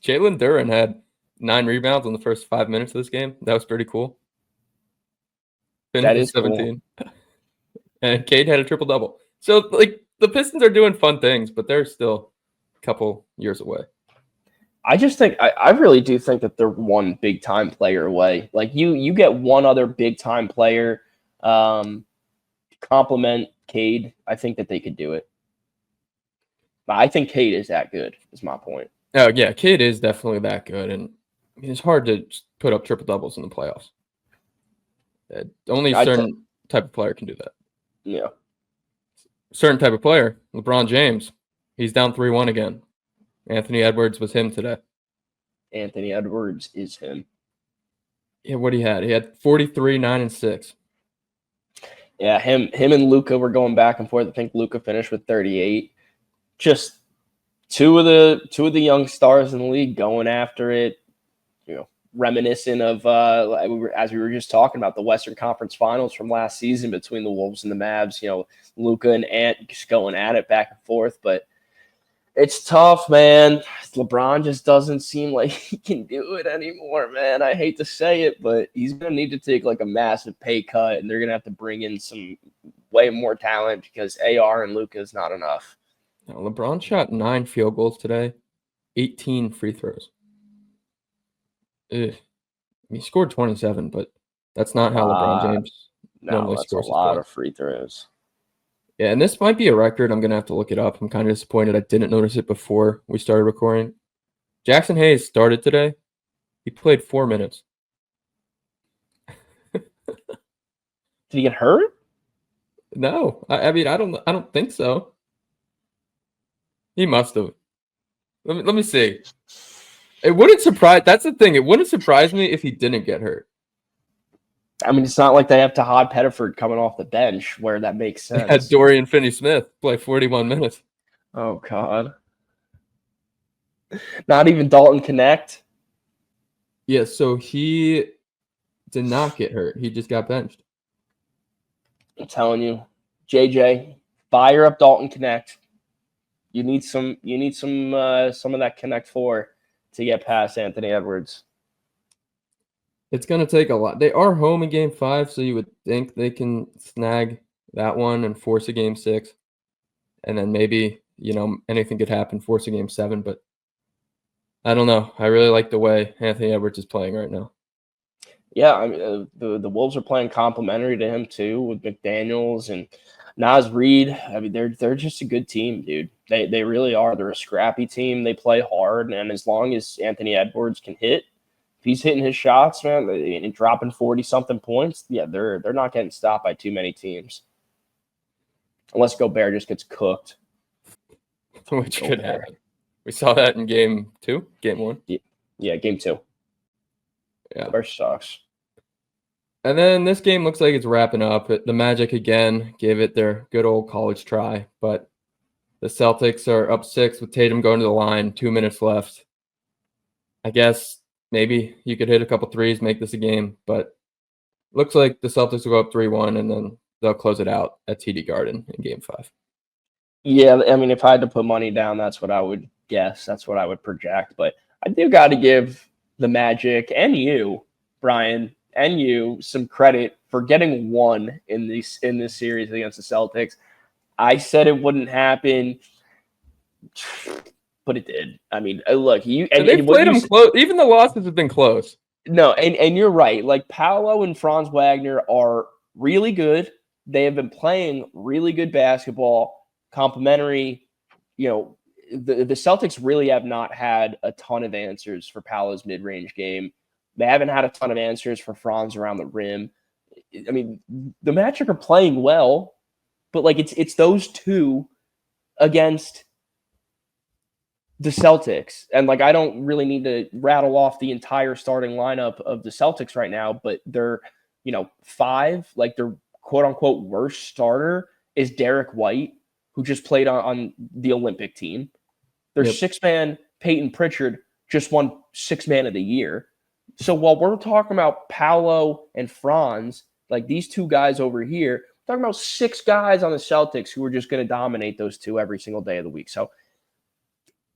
Jalen Duren had 9 rebounds in the first 5 minutes of this game. That was pretty cool. That is 17. Cool. And Cade had a triple-double. So, like, the Pistons are doing fun things, but they're still a couple years away. I just think I really do think that they're one big-time player away. Like, you get one other big-time player compliment Cade, I think that they could do it. But I think Cade is that good, is my point. Oh, yeah, Cade is definitely that good, and it's hard to put up triple-doubles in the playoffs. Only a certain type of player can do that. Yeah. Certain type of player, LeBron James, he's down 3-1 again. Anthony Edwards was him today. Anthony Edwards is him. Yeah, what he had? He had 43, 9, and 6. Yeah, him and Luka were going back and forth. I think Luka finished with 38. Just two of the young stars in the league going after it. Reminiscent of as we were just talking about the Western Conference Finals from last season between the Wolves and the Mavs. Luka and Ant just going at it back and forth, but it's tough, man. LeBron just doesn't seem like he can do it anymore, man. I hate to say it, but he's gonna need to take like a massive pay cut, and they're gonna have to bring in some way more talent because AR and Luka is not enough. Now, LeBron shot 9 field goals today, 18 free throws. He scored 27, but that's not how LeBron James normally scores. That's a lot of free throws. Yeah, and this might be a record. I'm going to have to look it up. I'm kind of disappointed I didn't notice it before we started recording. Jackson Hayes started today. He played 4 minutes. Did he get hurt? No. I mean, I don't think so. He must have. Let me see. It wouldn't surprise. That's the thing. It wouldn't surprise me if he didn't get hurt. I mean, it's not like they have Tahad Pettiford coming off the bench where that makes They had sense. Dorian Finney-Smith play 41 minutes. Oh, God. Not even Dalton Connect. Yeah, so he did not get hurt. He just got benched. I'm telling you, JJ, fire up Dalton Connect. You need some of that Connect 4 to get past Anthony Edwards. It's going to take a lot. They are home in game 5, so you would think they can snag that one and force a game 6. And then maybe, anything could happen, force a game 7. But I don't know. I really like the way Anthony Edwards is playing right now. Yeah, I mean, the Wolves are playing complimentary to him too with McDaniels and Naz Reid. I mean, they're just a good team, dude. They really are. They're a scrappy team. They play hard, and as long as Anthony Edwards can hit, if he's hitting his shots, man, and dropping 40-something points, yeah, they're not getting stopped by too many teams. Unless Gobert just gets cooked. Which could happen. We saw that in game 2, game 1. Yeah, game 2. Yeah. Gobert sucks. And then this game looks like it's wrapping up. The Magic again gave it their good old college try, but the Celtics are up 6 with Tatum going to the line, 2 minutes left. I guess maybe you could hit a couple threes, make this a game, but looks like the Celtics will go up 3-1, and then they'll close it out at TD Garden in game 5. Yeah, I mean, if I had to put money down, that's what I would guess. That's what I would project. But I do got to give the Magic and you, Brian, and you some credit for getting one in this series against the Celtics. I said it wouldn't happen, but it did. I mean, look, you and they played them close. Even the losses have been close. No, and you're right. Like Paolo and Franz Wagner are really good. They have been playing really good basketball, complimentary. The Celtics really have not had a ton of answers for Paolo's mid-range game. They haven't had a ton of answers for Franz around the rim. I mean, the Magic are playing well, but like it's those two against the Celtics. And like I don't really need to rattle off the entire starting lineup of the Celtics right now, but they're, 5, like their quote unquote worst starter is Derek White, who just played on the Olympic team. Their 6-man Peyton Pritchard just won 6-man of the year. So while we're talking about Paolo and Franz, like these two guys over here, we're talking about 6 guys on the Celtics who are just going to dominate those two every single day of the week. So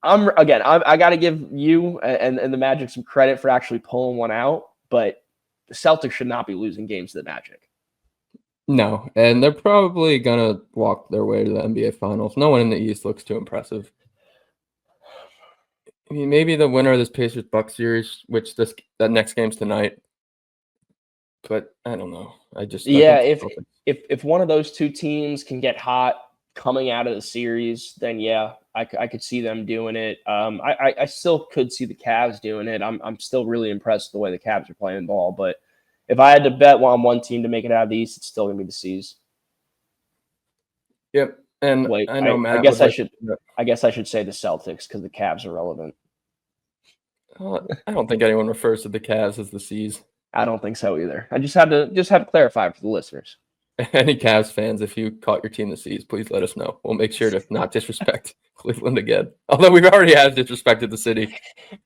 I got to give you and the Magic some credit for actually pulling one out, but the Celtics should not be losing games to the Magic. No, and they're probably going to walk their way to the NBA Finals. No one in the East looks too impressive. I mean, maybe the winner of this Pacers-Bucks series, which that next game's tonight. But I don't know. If one of those two teams can get hot coming out of the series, then yeah, I could see them doing it. I still could see the Cavs doing it. I'm still really impressed with the way the Cavs are playing ball. But if I had to bet on one team to make it out of the East, it's still going to be the C's. Yep. And wait, I know Matt. I guess I should say the Celtics because the Cavs are relevant. I don't think anyone refers to the Cavs as the C's. I don't think so either. I just had to clarify for the listeners. Any Cavs fans, if you caught your team the C's, please let us know. We'll make sure to not disrespect Cleveland again. Although we've already had disrespected the city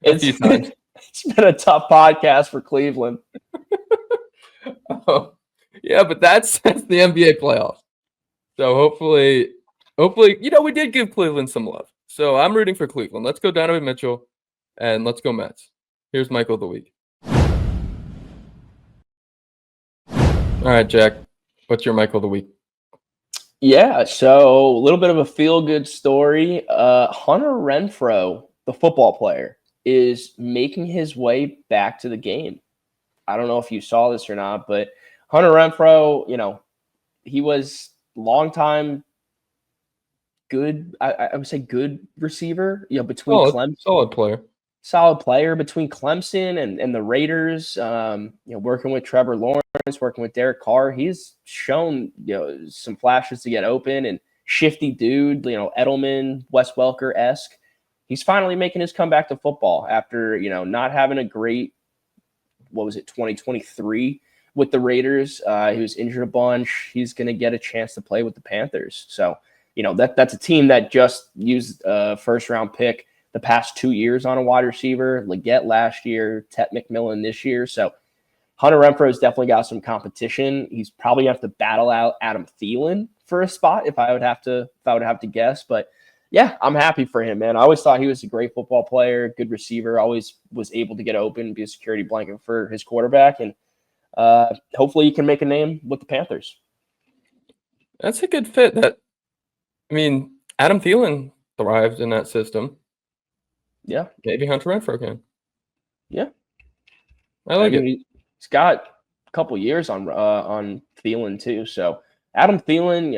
a few times. It's been a tough podcast for Cleveland. Oh, yeah, but that's the NBA playoffs. So hopefully, we did give Cleveland some love. So I'm rooting for Cleveland. Let's go Donovan Mitchell, and let's go Mets. Here's Michael of the Week. All right, Jack. What's your Michael of the Week? Yeah, so a little bit of a feel-good story. Hunter Renfrow, the football player, is making his way back to the game. I don't know if you saw this or not, but Hunter Renfrow, he was longtime good. I would say good receiver. Between Clemson, solid player between Clemson and the Raiders. Working with Trevor Lawrence, working with Derek Carr, he's shown some flashes to get open and shifty dude. Edelman, Wes Welker-esque. He's finally making his comeback to football after not having a great 2023. with the Raiders. He was injured a bunch. He's going to get a chance to play with the Panthers. So, that's a team that just used a first-round pick the past 2 years on a wide receiver. Leggett last year, Tet McMillan this year. So Hunter Renfro's definitely got some competition. He's probably going to have to battle out Adam Thielen for a spot if I would have to guess. But yeah, I'm happy for him, man. I always thought he was a great football player, good receiver, always was able to get open, be a security blanket for his quarterback. And hopefully he can make a name with the Panthers. That's a good fit. Adam Thielen thrived in that system. Yeah. Maybe Hunter Renfrow can. Yeah. I like it. He's got a couple years on Thielen too. So Adam Thielen,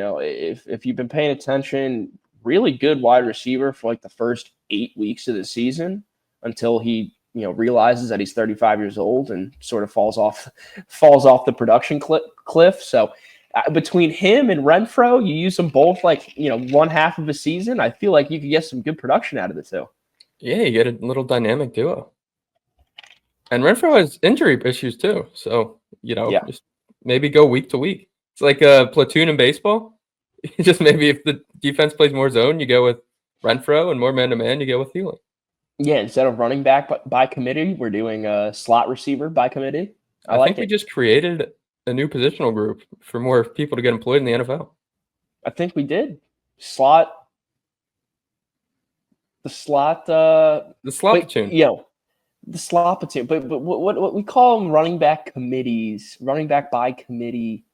if you've been paying attention, really good wide receiver for like the first 8 weeks of the season until he, realizes that he's 35 years old and sort of falls off the production cliff. So between him and Renfrow, you use them both one half of a season. I feel like you could get some good production out of the two. Yeah, you get a little dynamic duo. And Renfrow has injury issues too. So, just maybe go week to week. It's like a platoon in baseball. Just maybe if the defense plays more zone, you go with Renfrow, and more man-to-man, you go with Thielen. Yeah, instead of running back by committee, we're doing a slot receiver by committee. I think we just created a new positional group for more people to get employed in the NFL. I think we did. The slot platoon. The slot platoon. But what we call them running back committees, running back by committee.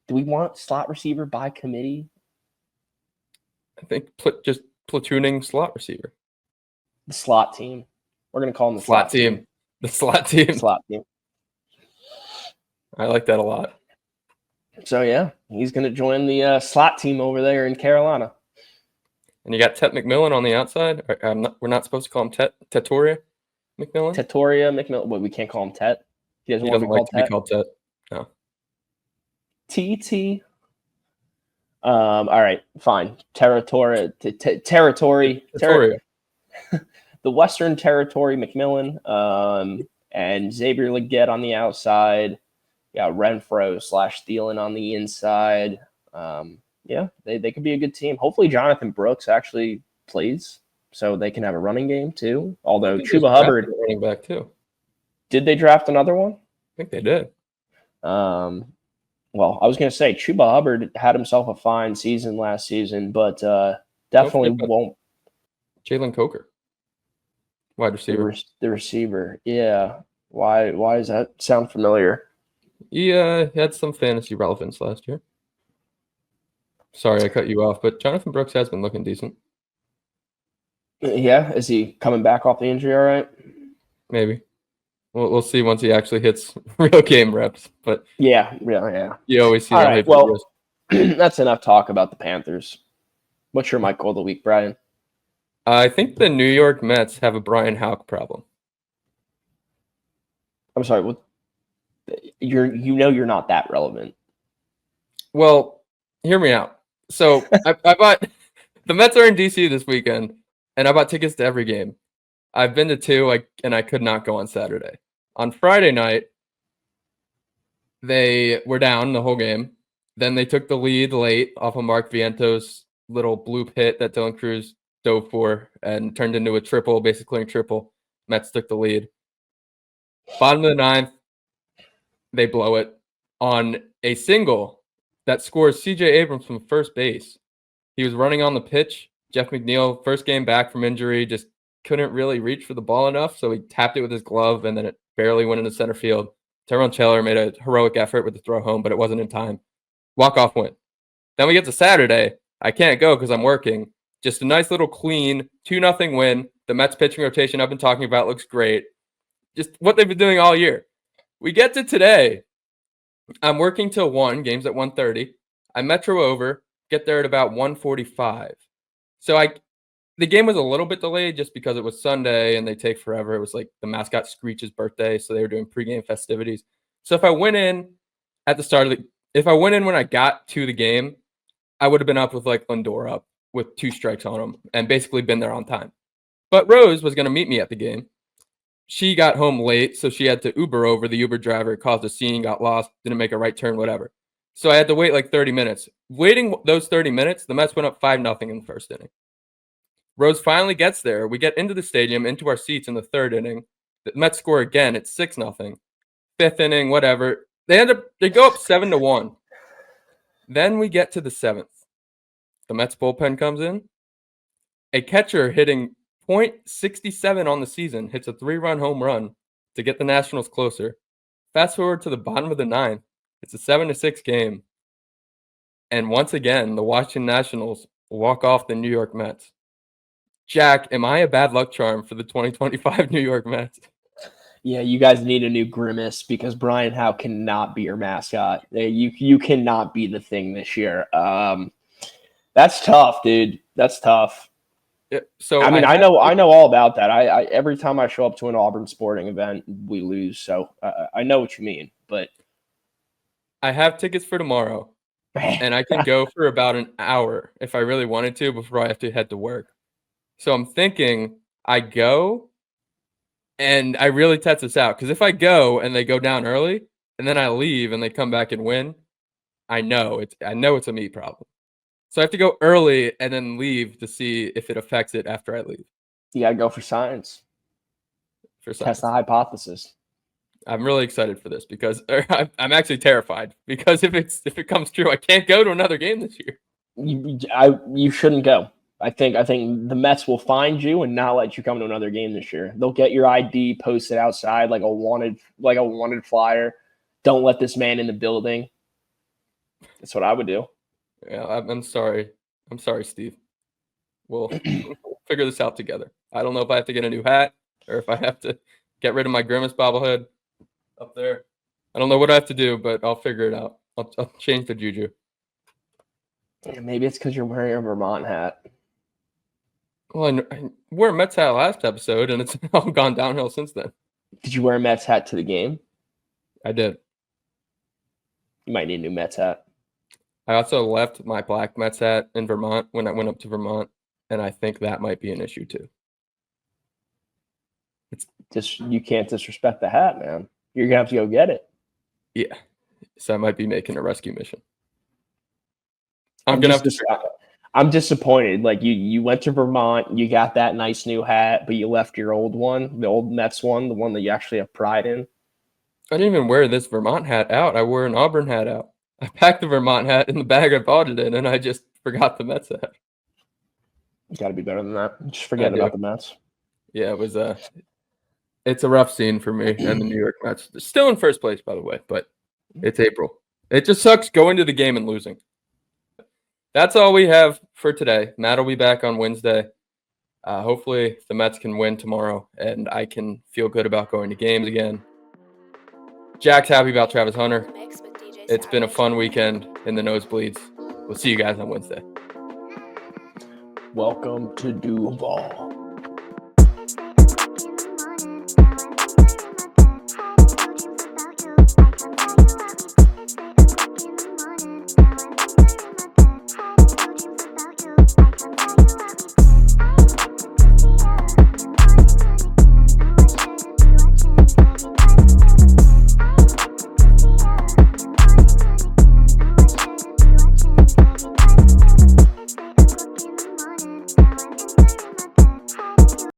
Do we want slot receiver by committee? I think just platooning slot receiver. The slot team. We're going to call them the slot team. The slot team. Slot team. I like that a lot. So, yeah, he's going to join the slot team over there in Carolina. And you got Tet McMillan on the outside. We're not supposed to call him Tetoria McMillan? Tetoria McMillan. Well, we can't call him Tet. He doesn't like to be called Tet. No. TT. All right, fine. Territory. The Western Territory McMillan. And Xavier Leggett on the outside. Yeah, Renfrow / Thielen on the inside. Yeah, they could be a good team. Hopefully Jonathan Brooks actually plays so they can have a running game too. Although Chuba Hubbard running back too. Did they draft another one? I think they did. Well, I was going to say Chuba Hubbard had himself a fine season last season, but definitely won't. Jalen Coker, wide receiver. The receiver, yeah. Why does that sound familiar? He had some fantasy relevance last year. Sorry, I cut you off, but Jonathan Brooks has been looking decent. Yeah, is he coming back off the injury all right? Maybe. We'll see once he actually hits real game reps. But yeah. You always see all that. Right, well, that's enough talk about the Panthers. What's your Michael of the week, Brian? I think the New York Mets have a Brian Houck problem. I'm sorry. What? You're not that relevant. Well, hear me out. So I bought the Mets are in DC this weekend, and I bought tickets to every game. I've been to 2, and I could not go on Saturday. On Friday night, they were down the whole game. Then they took the lead late off of Mark Viento's little bloop hit that Dylan Cruz dove for and turned into a triple, basically a triple. Mets took the lead. Bottom of the 9th, they blow it on a single that scores C.J. Abrams from first base. He was running on the pitch. Jeff McNeil, first game back from injury, just couldn't really reach for the ball enough, so he tapped it with his glove, and then it barely went into center field. Tyrone Taylor made a heroic effort with the throw home, but it wasn't in time. Walk-off win. Then we get to Saturday. I can't go because I'm working. Just a nice little clean 2-0 win. The Mets pitching rotation I've been talking about looks great. Just what they've been doing all year. We get to today. I'm working till 1, game's at 1:30. I metro over, get there at about 1:45. So the game was a little bit delayed just because it was Sunday and they take forever. It was like the mascot Screech's birthday, so they were doing pregame festivities. So if I went in when I got to the game, I would have been up with like Lindor up with 2 strikes on him and basically been there on time. But Rose was going to meet me at the game. she got home late, so she had to Uber over. The Uber driver caused a scene, got lost, didn't make a right turn, whatever. So I had to wait like 30 minutes. Waiting those 30 minutes, the Mets went up 5-0 in the first inning. Rose finally gets there. We get into the stadium, into our seats in the third inning. The Mets score again. It's 6-0. Fifth inning, whatever. They go up 7-1. Then we get to the seventh. The Mets bullpen comes in. A catcher hitting .67 on the season hits a 3-run home run to get the Nationals closer. Fast forward to the bottom of the ninth. It's a 7-6 game. And once again, the Washington Nationals walk off the New York Mets. Jack, am I a bad luck charm for the 2025 New York Mets? Yeah, you guys need a new Grimace because Brian Howe cannot be your mascot. You cannot be the thing this year. That's tough, dude. That's tough. Yeah, so I mean, I know all about that. I every time I show up to an Auburn sporting event, we lose. So I know what you mean. But I have tickets for tomorrow, and I can go for about an hour if I really wanted to before I have to head to work. So I'm thinking I go, and I really test this out. Because if I go and they go down early, and then I leave and they come back and win, I know it's a me problem. So I have to go early and then leave to see if it affects it after I leave. You got to go for science. Test the hypothesis. I'm really excited for this because I'm actually terrified because if it comes true, I can't go to another game this year. You shouldn't go. I think the Mets will find you and not let you come to another game this year. They'll get your ID posted outside like a wanted flyer. Don't let this man in the building. That's what I would do. Yeah, I'm sorry. I'm sorry, Steve. We'll figure this out together. I don't know if I have to get a new hat or if I have to get rid of my Grimace bobblehead up there. I don't know what I have to do, but I'll figure it out. I'll change the juju. Yeah, maybe it's because you're wearing a Vermont hat. Well, I wore a Mets hat last episode, and it's all gone downhill since then. Did you wear a Mets hat to the game? I did. You might need a new Mets hat. I also left my black Mets hat in Vermont when I went up to Vermont, and I think that might be an issue too. It's just you can't disrespect the hat, man. You're gonna have to go get it. Yeah, so I might be making a rescue mission. I'm disappointed. Like you went to Vermont, you got that nice new hat, but you left your old one, the old Mets one, the one that you actually have pride in. I didn't even wear this Vermont hat out. I wore an Auburn hat out. I packed the Vermont hat in the bag I bought it in, and I just forgot the Mets hat. You got to be better than that. Just forget about the Mets. Yeah, it was it's a rough scene for me and the New York Mets. They're still in first place, by the way, but it's April. It just sucks going to the game and losing. That's all we have for today. Matt will be back on Wednesday. Hopefully the Mets can win tomorrow, and I can feel good about going to games again. Jack's happy about Travis Hunter. It's been a fun weekend in the nosebleeds. We'll see you guys on Wednesday. Welcome to Duval.